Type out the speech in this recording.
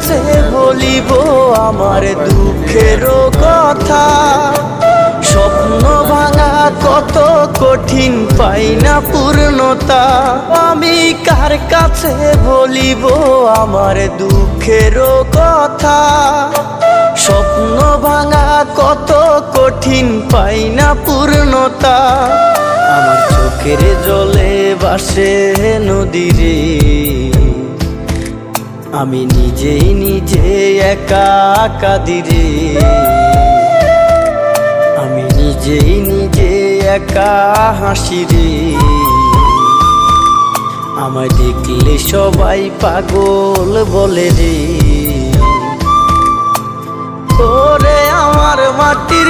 কাছে বলিব আমার দুঃখের কথা। স্বপ্ন ভাঙা কত কঠিন, পাই না পূর্ণতা। আমি কার কাছে বলিব আমার দুঃখের কথা। স্বপ্ন ভাঙা কত কঠিন, পাই না পূর্ণতা। আমার চোখের জলে ভাসে নদীরে, আমি নিজেই নিজে একা কাঁদিরে। আমি নিজেই নিজে একা হাসিরে। আমায় দেখলে সবাই পাগল বলে রে। ওরে আমার মাটির